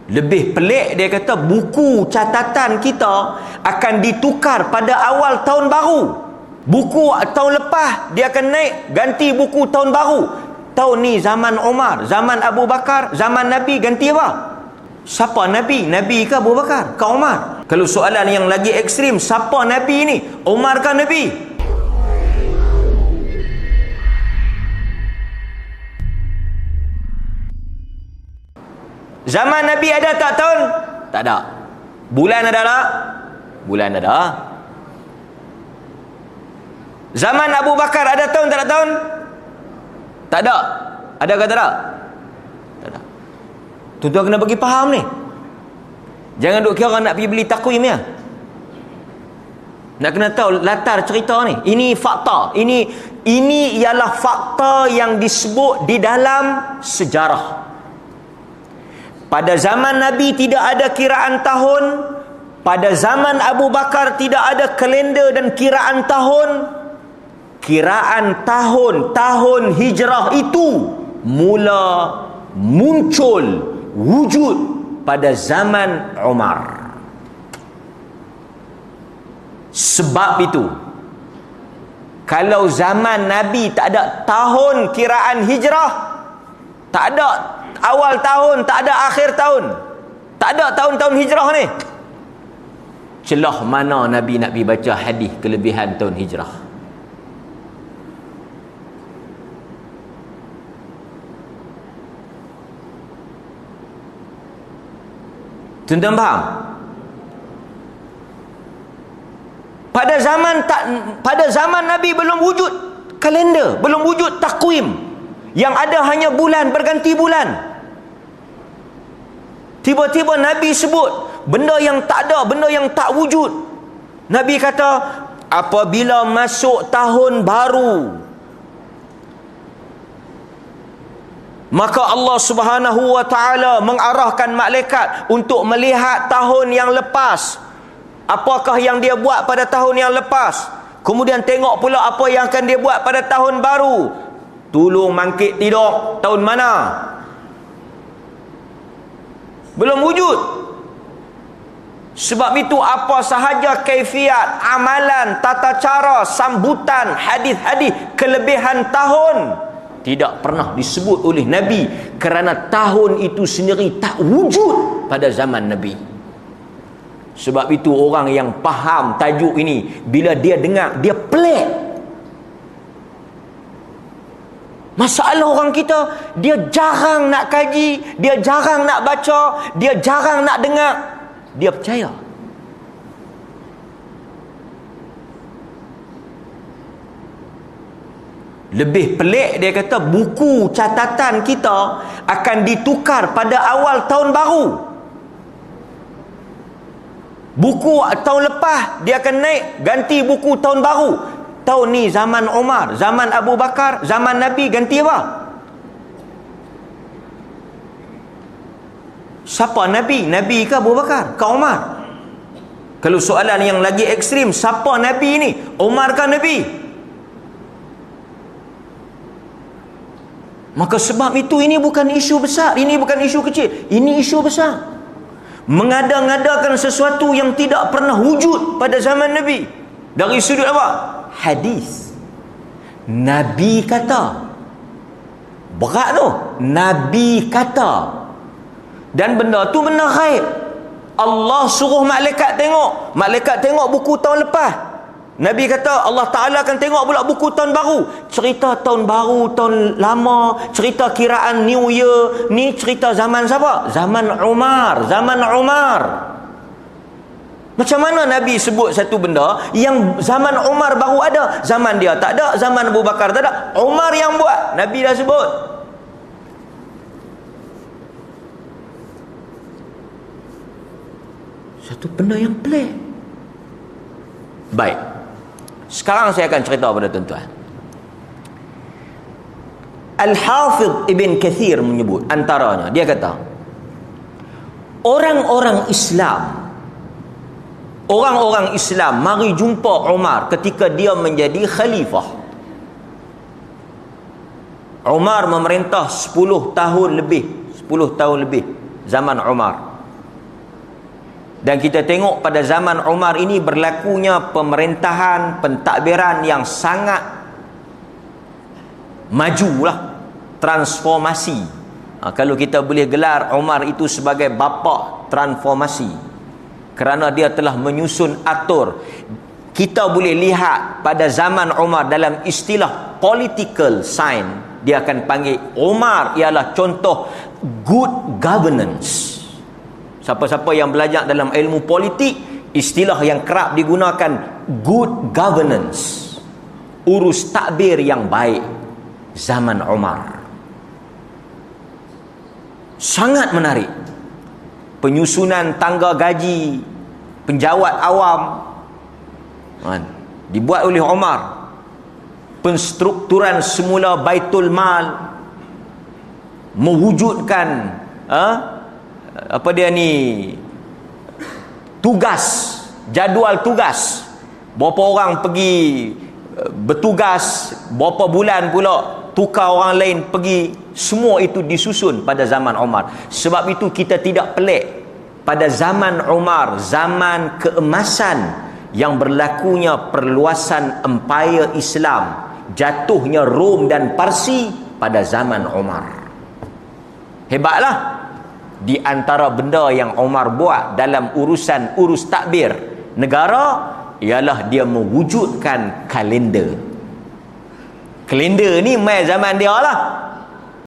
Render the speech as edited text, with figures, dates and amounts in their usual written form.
Lebih pelik, dia kata buku catatan kita akan ditukar pada awal tahun baru. Buku tahun lepas dia akan naik, ganti buku tahun baru. Tahun ni zaman Umar, zaman Abu Bakar, zaman Nabi, ganti apa? Siapa Nabi? Nabi ke Abu Bakar? Ke Umar? Kalau soalan yang lagi ekstrim, siapa Nabi ni? Umar ke Nabi? Zaman Nabi ada tak tahun? Tak ada. Bulan ada tak? Bulan ada. Zaman Abu Bakar ada tahun tak ada tahun? Tak ada. Ada ke tak ada? Tak ada. Tuan-tuan kena bagi faham ni. Jangan duk kira nak pergi beli takwim ya. Nak kena tahu latar cerita ni. Ini fakta. Ini ialah fakta yang disebut di dalam sejarah. Pada zaman Nabi tidak ada kiraan tahun. Pada zaman Abu Bakar tidak ada kalender dan kiraan tahun. Kiraan tahun hijrah itu mula muncul wujud pada zaman Umar. Sebab itu, kalau zaman Nabi tak ada tahun kiraan hijrah, tak ada awal tahun, tak ada akhir tahun, tak ada tahun-tahun hijrah ni, celah mana Nabi nak pergi baca hadis kelebihan tahun hijrah? Tuan-tuan faham? Pada zaman Nabi belum wujud kalender, belum wujud takwim. Yang ada hanya bulan, berganti bulan. Tiba-tiba Nabi sebut benda yang tak ada, benda yang tak wujud. Nabi kata, apabila masuk tahun baru, maka Allah Subhanahu wa ta'ala mengarahkan malaikat untuk melihat tahun yang lepas. Apakah yang dia buat pada tahun yang lepas. Kemudian tengok pula apa yang akan dia buat pada tahun baru. Tolong mangkit tidur. Tahun mana? Belum wujud. Sebab itu apa sahaja kaifiat, amalan, tata cara, sambutan, hadis-hadis kelebihan tahun tidak pernah disebut oleh Nabi, kerana tahun itu sendiri tak wujud pada zaman Nabi. Sebab itu orang yang faham tajuk ini, bila dia dengar, dia pelik. Masalah orang kita, dia jarang nak kaji, dia jarang nak baca, dia jarang nak dengar, dia percaya. Lebih pelik, dia kata buku catatan kita akan ditukar pada awal tahun baru. Buku tahun lepas dia akan naik, ganti buku tahun baru. Tahun ni zaman Umar, zaman Abu Bakar, zaman Nabi, ganti apa? Siapa Nabi? Nabi ke Abu Bakar? Ke Umar? Kalau soalan yang lagi ekstrim, siapa Nabi ni? Umar ke Nabi? Maka sebab itu ini bukan isu besar, ini bukan isu kecil, ini isu besar. Mengada-ngadakan sesuatu yang tidak pernah wujud pada zaman Nabi. Dari sudut apa? Hadis. Nabi kata. Berat tu. Nabi kata. Dan benda tu benda ghaib. Allah suruh malaikat tengok. Malaikat tengok buku tahun lepas. Nabi kata Allah Ta'ala akan tengok pula buku tahun baru. Cerita tahun baru, tahun lama, cerita kiraan New Year. Ni cerita zaman siapa? Zaman Umar. Zaman Umar. Macam mana Nabi sebut satu benda yang zaman Umar baru ada, zaman dia tak ada, zaman Abu Bakar tak ada, Umar yang buat, Nabi dah sebut. Satu benda yang pelik. Baik, sekarang saya akan cerita pada tuan-tuan. Al-Hafidh Ibn Kathir menyebut antaranya, dia kata orang-orang Islam mari jumpa Umar ketika dia menjadi khalifah. Umar memerintah 10 tahun lebih zaman Umar. Dan kita tengok pada zaman Umar ini berlakunya pemerintahan, pentadbiran yang sangat majulah, transformasi. Kalau kita boleh gelar Umar itu sebagai bapa transformasi, kerana dia telah menyusun atur. Kita boleh lihat pada zaman Umar dalam istilah political science, dia akan panggil Umar ialah contoh good governance. Siapa-siapa yang belajar dalam ilmu politik, istilah yang kerap digunakan good governance, urus takbir yang baik zaman Umar. Sangat menarik. Penyusunan tangga gaji penjawat awam dibuat oleh Umar. Penstrukturan semula Baitul Mal, mewujudkan apa dia ni, tugas, jadual tugas, berapa orang pergi bertugas, berapa bulan pula tukar orang lain pergi, semua itu disusun pada zaman Umar. Sebab itu kita tidak pelik pada zaman Umar, zaman keemasan yang berlakunya perluasan empire Islam, jatuhnya Rom dan Parsi pada zaman Umar. Hebatlah. Di antara benda yang Umar buat dalam urus takbir negara ialah dia mewujudkan kalender. Kalender ni mai zaman dia lah.